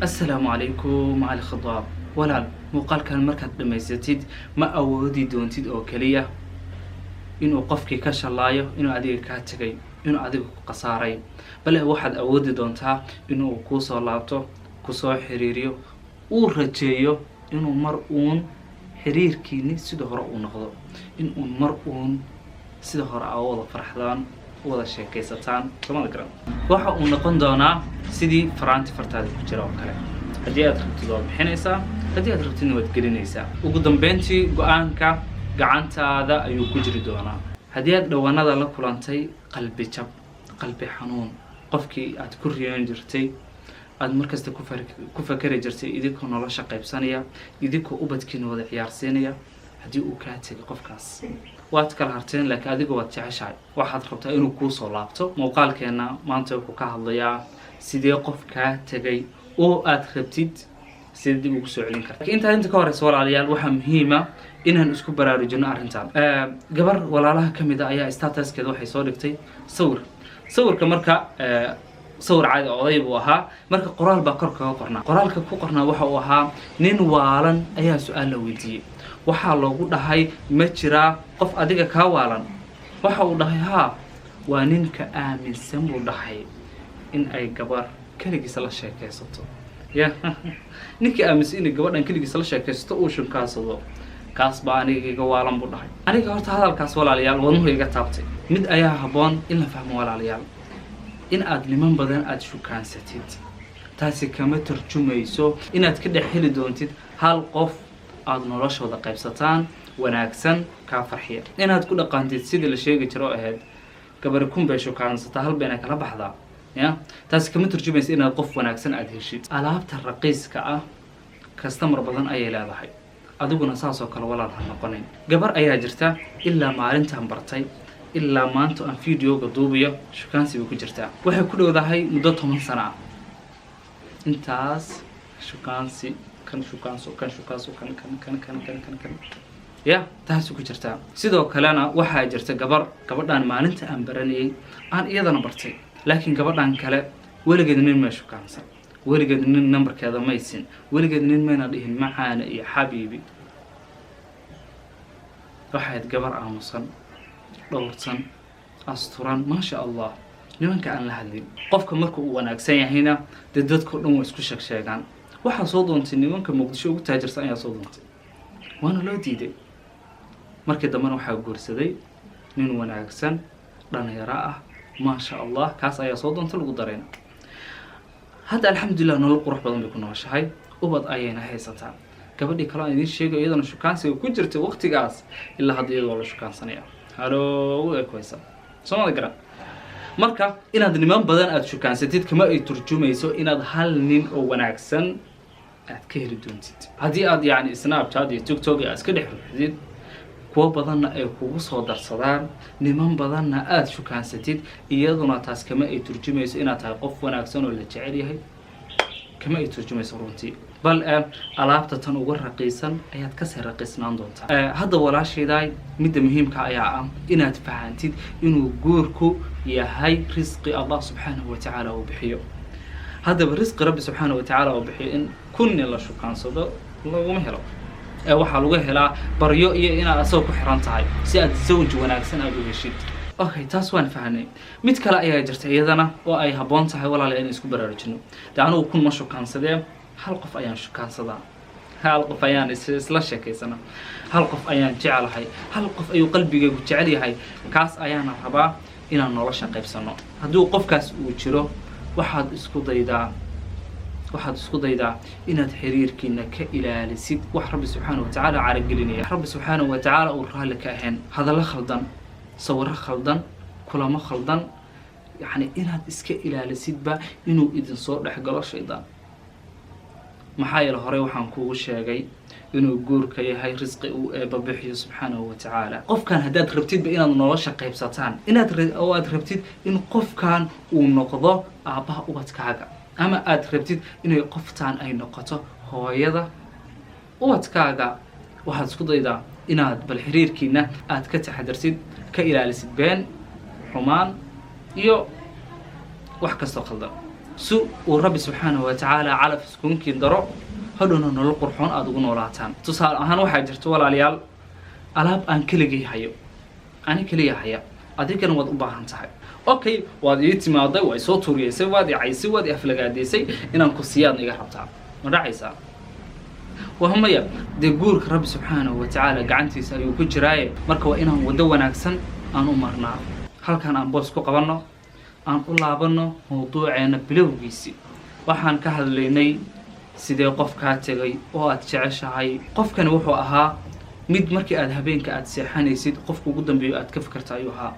السلام عليكم مع الخضاب walaal muuqaalkan markaad dhamaysatid ma awoodi doontid oo kaliya inuu qofkii ka shalaayo inuu adiga ka tagay inuu adiga ku qasaaray bal waxaad awoodi doontaa inuu ku soo laabto ku soo xiriiriyo uu rajeeyo inuu mar uun xiriirkiini sida hore uu noqdo inuu mar uun sida hore aad wada farxdaan wada sheekaysataan samada garan waxa uu noqon doonaa sidii faraanti fartaada ku jira oo kale haddii aad rabtid waa bixinaysaa haddii aad rabtidna waad gelinaysaa ugu dambeyntii go-aanka gacantaada ayuu ku jiri doonaa haddii aad dhawaanada la kulantay qalbi jab qalbi xanuun qofkii aad ku riyoon jirtay aad markasta ku fakari jirtay idinkoo nolosha qaybsanaya idinkoo ubadkiina wada ciyaarsiinaya haddii uu kaa tegay qofkaas waad kala harteen laakiin adiga waad jeceshahay waxaad rabtaa inuu kuu soo laabto muuqaalkeena maanta wuxuu ka hadlayaa sidee qof kaa tegay oo aad rabtid sidee dib ugu soo celin karta inta ka horeysa walaalayaal waxaa muhiima inaan isku baraarujino arrintan gabar walaalaha kamid ah ayaa statuskeeda waxay soo dhigtay sawirka marka sawir caadi oday buu ahaa marka qoraal baa kor kaga qornaa qoraalka ku qornaa waxa uu ahaa nin waalan ayaa su-aal la weydiiyey waxaa loogu dhahay ma jiraa qof adiga kaa waalan waxa uu dhahay haa waa ninka aaminsan buu dhahay in ay gabar keligiisa la sheekaysato ya ninkii aaminsan inay gabadhan keligiisa la sheekaysato uu shunkaansado kaas baa aniga iga waalan buu dhahay aniga horta hadalkaas walaalayaal wadnuhu iga taabtay mid ayaa habboon in la fahmo walaalayaal in aad niman badan aad shukaansatid taasi kama tarjumayso inaad ka dhex heli doontid hal qof aad noloshooda qaybsataan wanaagsan kaa farxiya inaad ku dhaqaantid sidii la sheegi jiro ahayd gabar kun bay shukaansataa hal bayna kala baxdaa ya taasi kama tarjumayso inaad qof wanaagsan aad heshid alaabta raqiiska ah kastamar badan ayay leedahay adiguna saasoo kale walaal ha noqonin gabar ayaa jirta ilaa maalintaan bartay ilaa maanta aan videoga duubiyo shukaansi bay ku jirtaa waxay ku dhowdahay muddo 10 sano ah intaas shukaansi kan ya taasi ku jirtaa sidoo kalena waxaa jirta gabadhan maalinta aan baranayay aan iyadana bartay laakiin gabadhan kale weligeed nin ma shukaansan weligeed nin numberkeeda maysin weligeed nin mayna dhihin macaana iyo xabiibi waxaad gabar aamusan dhowrsan asturan maasha allah nimanka aan la hadlin qofka marka uu wanaagsan yahayna dad dadku dhan way isku sheegaan waxaa soo doontay nimanka muqdisho ugu taajirsan ayaa soo doontay waana loo diiday markii dambena waxaa guursaday nin wanaagsan dhalinyaro ah maasha allah kaas ayaa soo doontay lagu darayna hadda alxamdulilah nolol qurux badan bay ku nooshahay ubad ayayna haysataa gabadhii kale aan idiin sheegayo iyadana shukaansiga ku jirtay waqtigaas ilaa hadda iyadoo la shukaansanaya haloo ekwaysa soomada garan marka inaad niman badan aad shukaansatid kama ay turjumayso inaad hal nin oo wanaagsan aad ka heli doontid haddii aad yani snapchat iyo tiktok aad iska dhex ruxdid kuwa badanna ay kugu soo darsadaan niman badanna aad shukaansatid iyaduna taas kama ay turjumayso inaad tahay qof wanaagsan oo la jecel yahay kama ay turjumayso runtii bal alaabta tan ugu raqiisan ayaad ka sii raqiisnaan doontaa hadda walaashayday midda muhiimka ayaa ah inaad fahantid inuu guurku yahay risqi Allah subhanahu wa ta'ala uu bixiyo haddaba risqi rabbi subhanahu wa ta'ala uu bixiyo in kunni la shukaansado laguma helo waxaa lagu helaa baryo iyo inaad asoo ku xiran tahay si aad zawj wanaagsan aad u heshid okay taas waan fahanay mid kale ayaa jirta iyadana oo ay habboon tahay walaal in isku baraarujino anigu kun ma shukaansadee hal qof ayaan shukaansadaa hal qof ayaan isla sheekaysana hal qof ayaan jecelahay hal qof ayuu qalbigaygu jecel yahay kaas ayaana rabaa inaan nolosha qaybsano hadduu qofkaas uu jiro waxaad isku daydaa inaad xiriirkiina ka ilaalisid wax rabbi subxaanahu wa tacaala caragelinaya rabbi subxaanahu wa tacaala uu raalli ka ahayn hadallo khaldan sawirro khaldan kulamo khaldan yacni inaad iska ilaalisidba inuu idin soo dhexgalo shaydaan maxaa yeele horey waxaan kuugu sheegay inuu guurka yahay risqi uu eebba bixiyo subxaanahu wa tacaala qofkan haddaad rabtidba inaad nolosha qaybsataan aad rabtid in qofkan uu noqdo aabbaha ubadkaaga ama aad rabtid inay qoftaan ay noqoto hooyada ubadkaaga waxaad isku daydaa inaad bal xiriirkiina aad ka taxadartid ka ilaalisid been xumaan iyo wax kastoo khaldan سو ورب سبحانه وتعالى على فسكونكين درو هدونا نلو قرحون أدوغو نولاتان تصال أهان waxaa jirto walaalayaal alaab aan kaligay hayo ani kaliya haya adigana wad u baahan tahay okay waad ii timaaday way soo tuuriyeysay waad i caysay waad i aflagaadeysay inaan ku siyaad iga rabtaa ma dhacaysaa وهميا دي guurka rabbi subhanahu wa ta'ala gacantiisa ayuu ku jiraaye marka waa inaan wado wanaagsan aan u marnaa halkan aan boos ku qabanno aan u laabano mowduuceena bilowgiisii waxaan ka hadlaynay sidee qof ka tagay oo aad jeceshahay qofkan wuxuu ahaa mid markii aad habeenka aad seexanaysid qofku ugu dambeeyo aad ka fikirtaa ayuu ahaa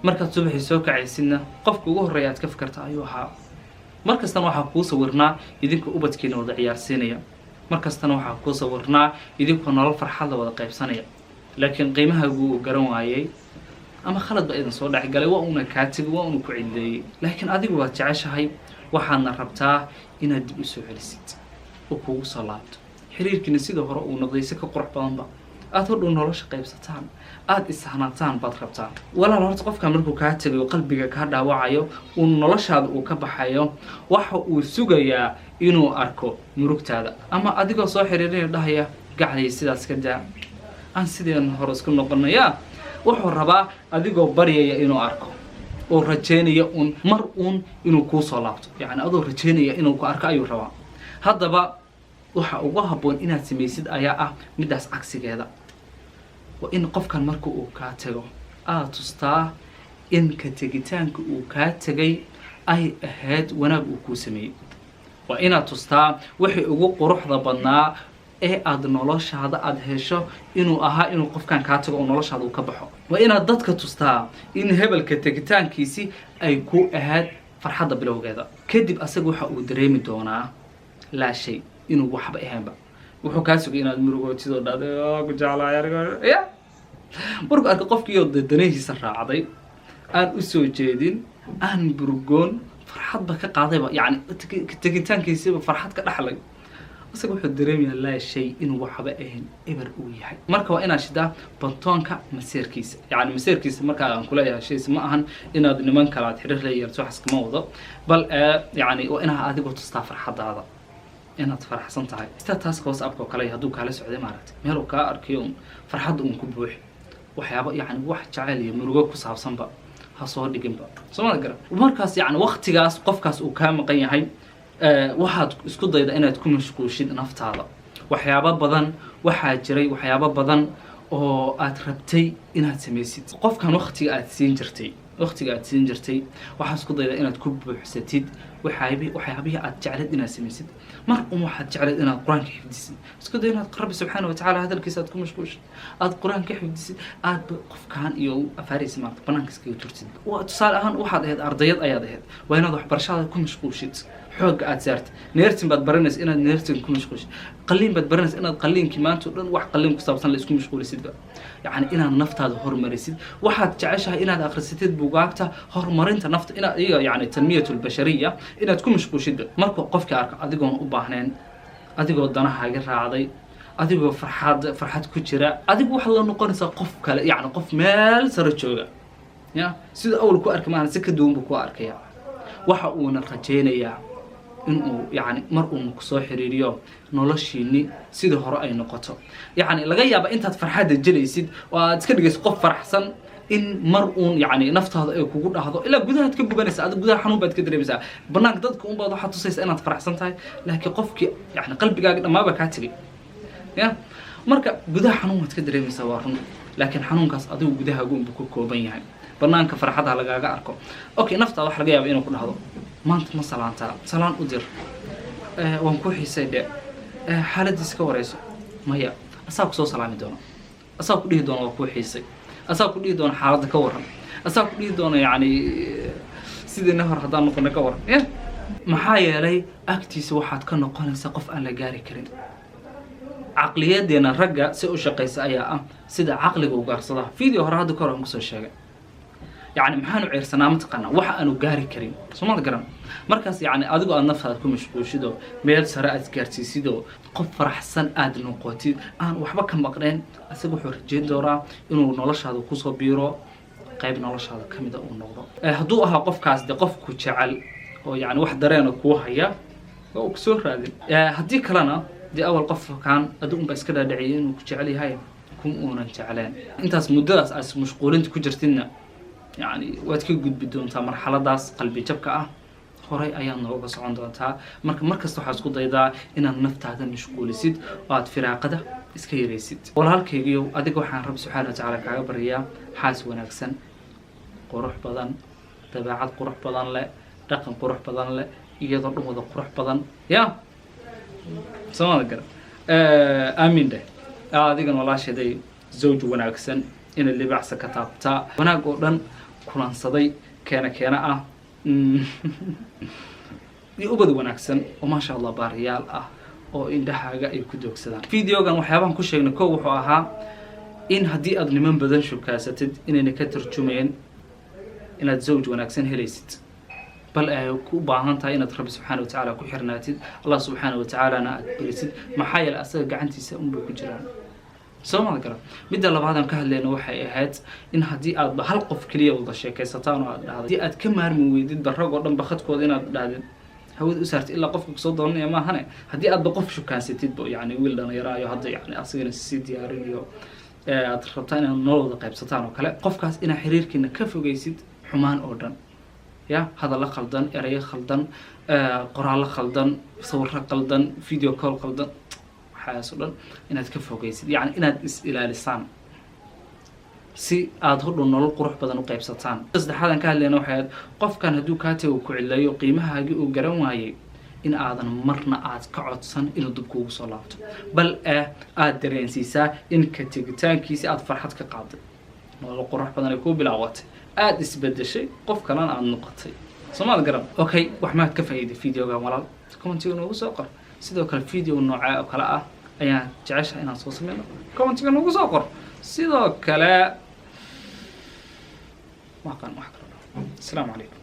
markaad subaxii soo kacaysidna qofku ugu horeeya aad ka fikirtaa ayuu ahaa markastana waxaa kuu sawirnaa idinka ubadkeena wada ciyaarsiinaya markastana waxaa kuu sawirnaa idinkoo nolol farxad la wada qaybsanaya laakiin qiimahaagu uu garan waayay ama khalad ba idin soo dhexgalay waa una kaa tegay waa una ku cileeyay laakiin adigu waad jeceshahay waxaadna rabtaa inaad dib u soo celisid oo kugu soo laabto xiriirkiina sida hore uu noqday si ka qurux badanba aad hodhow nolosha qaybsataan aad isahnataan baad rabtaa walaal horta qofka markuu kaa tagayo qalbiga kaa dhaawacayo uu noloshaada uu ka baxayo waxa uu sugayaa inuu arko murugtaada ama adigoo soo xiriirinaya dhahaya gacday sidaas ka daa aan sideen hore isku noqonaya wuxuu rabaa adigoo baryaya inuu arko oo rajeynaya mar inuu kuu soo laabto yani adoo rajeynaya inuu ku arko ayuu rabaa haddaba waxa ugu habboon inaad samaysid ayaa ah midaas cagsigeeda waa in qofkan marka uu kaa tago aad tustaa in ka tegitaanka uu kaa tagay ay ahayd wanaag uu kuu sameeyey waa inaad tustaa wixii ugu quruxda badnaa ee aad noloshaada aad hesho inuu ahaa inuu qofkan kaa tago oo noloshaada uu ka baxo waa inaad dadka tustaa in hebelka tegitaankiisi ay ku ahayd farxadda bilowgeeda kadib asaga waxa uu dareemi doonaa laa shay inuu waxba ahaanba wuxuu kaa sugay inaad murugootid oo dhahdo ku jeclahay ya markuu arko qofkii oo danahiisa raacday aan u soo jeedin aan burgoon farxad ba ka qaadayba yani tegitaankiisiba farxad ka dhaxlay asaga wuxuu dareemayaa laa shay inuu waxba ahayn eber uu yahay marka waa inaad shidaa bantoonka maseerkiisa yani maseerkiisa markaa aan kuleeyahay shaysi ma ahan inaad niman kale aad xiriir la yeerto waxas kama wado bal yani waa inaad adigoo tustaa farxadaada inaad faraxsan tahay istaa taas WhatsApp-ka kale hadduu kala socday maaragtay meel uu ka arkayo farxad uu ku buuxi waxyaabo yani wax jacayl iyo murugo ku saabsanba ha soo dhiginba soo garan markaas yani waqtigaas qofkaas uu ka maqan yahay waxaad isku dayda inaad ku mashquulshid naftaada waxyaabo badan waxaa jiray waxyaabo badan oo aad rabtay inaad samaysid qofkan waqtiga aad siin jirtay waxaa isku dayda inaad ku buuxsatid waxyaabihi aad jecleed inaad samaysid mar waxaad jecleed inaad quraanka xifdisid isku day inaad rabbi subxaanahu wa tacaala hadalkiisa aad ku mashquulshid aad quraanka xifdisid aad qofkan iyo afaariisa maarta banaanka iskaga turtid tusaale ahaan waxaad ahayd ardayad ayaad ahayd waa inaad waxbarashada ku mashquulshid xoog aad saartid neertin baad baranaysa inaad neertin ku mashquulshid qalliin baad baranaysa inaad qalliinkii maanta oo dhan wax qalliin ku saabsan la isku mashquulisidba yani inaad naftaada hormarisid waxaad jeceshahay inaad akhrisatid buugaagta horumarinta nafta inaad iyaga yani tanmiyatul bashariya inaad ku mashquulshid marka qofka arka adigoon u baahneen adigoo danahaaga raacday adigoo farxad ku jira adigu waxa la noqonaysaa qof kale yani qof meel sare jooga ya sida awal ku arka maana si ka duwan buu ku arkaya waxa uuna rajeynayaa inuu yani mar uu ku soo xiriiriyo noloshiini sida hore ay noqoto yani laga yaabo intaad farxadda jelaysid oo aad iska dhigayso qof faraxsan in mar yani naftaada ay kugu dhahdo ilaa gudahaad ka buganaysa adiga gudaha xanuun baad ka dareemaysaa banaanka dadka baad waxaad tusaysaa inaad faraxsan tahay laakiin qofkii yani qalbigaaga dhammaaba kaa tegay ya marka gudaha xanuun waad ka dareemaysaa waa run laakiin xanuunkaas adigu gudahaagu unbuu ka kooban yahay banaanka farxadda lagaaga arko okay naftaada wax laga yaabo inuu ku dhahdo maanta ma salaantaa salaan u dir waan ku xiisay dhe xaaladiis ka wareyso maya asaa ku soo salaami doona asaa ku dhihi doona waa ku xiisay asaa ku dhihi doona xaaladda ka waran asaa ku dhihi doona yani sidii hor haddaan noqono ka waran maxaa yeelay agtiisa waxaad ka noqonaysaa qof aan la gaari karin caqliyadeena ragga si u shaqaysa ayaa ah sida caqliga u gaarsada video hore hadda ka hor aan kusoo sheegay يعني محانو عيرسنا متقنا waxa aanu gaari karin Soomaali garan markaas yani adigu aad naftaada ku mashquulshido meel sare aad gaarsiisido qof faraxsan aad noqotid aan waxba ka maqneen asagu wuxuu rajeyn doonaa inuu noloshaada ku soo biiro qayb noloshaada kamid ah uu noqdo hadduu ahaa qofkaas de qof ku jecel oo yani wax dareena kuu haya oo ku soo raadin haddii kalena dee awal qof kaan adu unba iska dhaadhiciyay inuu ku jecel yahay kum uunan jecleen intaas muddadaas aad mashquulinta ku jirtidna yani waad ka gudbi doontaa marxaladaas qalbi jabka ah horay ayaad nooga socon doontaa markasta waxaad isku daydaa inaad naftaada mashquulisid oo aad firaaqada iska yaraysid walaalkaygiiyow adiga waxaan rabbi subxaana watacaala kaaga baryayaa xaas wanaagsan qurux badan dabeecad qurux badan leh dhaqan qurux badan leh iyadoo dhan wada qurux badan ya soomada gara aamin dheh adigan walaasheeday zawj wanaagsan inay libacsa ka taabtaa wanaag oo dhan kulansaday keena ah iyo ubad wanaagsan oo maasha allah baariyaal ah oo indhahaaga ay ku doogsadaan videogan waxyaabahan ku sheegnay kow wuxuu ahaa in haddii aad niman badan shukaasatid inayna ka tarjumayeen inaad zawj wanaagsan helaysid bal ay ku baahan tahay inaad rabbi subxaana watacaala ku xirnaatid allah subxaana watacaalana aad barisid maxaa yeelay asaga gacantiisa unbay ku jiraan soo ma gara midda labaad aan ka hadlayna waxay ahayd in haddii aad hal qof kaliya wada sheekaysataan oo aad dhahdo haddii aad ka maarmi weydid barrag oo dhan bakadkooda inaad dhahdid hawada u saartid ilaa qofka kusoo doonanaya maahane haddii aadba qof shukaansatid yani wiil dhalinyaraayo hadda yani asigana sii diyaarinayo aad rabtaa inaad nolowada qaybsataan oo kale qofkaas inaad xiriirkiina ka fogaysid xumaan oo dhan ya hadalla khaldan erayo khaldan qoraallo khaldan sawirro khaldan video call khaldan waxaas oo dhan inaad ka fogaysid yani inaad is ilaalisaan si aad hodhow nolol qurux badan u qaybsataan saddexaad aan ka hadlayna waxay ahayd qofkan hadduu kaa tago ku cilayo qiimahaagii uu garan waayey in aadan marna aad ka codsan inuu dib kuugu soo laabto bal aad dareensiisaa in ka tegitaankiisi aad farxad ka qaaday nolol qurux badan ay kuu bilaawatay aad isbedeshay qof kalena aad noqotay soomaad garan okay wax maad ka faa'iiday videogan walaal commentiga noogu soo qor sidoo kale video noocee oo kale ah ayaan jeceshahay inaan soo sameyno commentiga noogu soo qor sidoo kale ما كان السلام عليكم.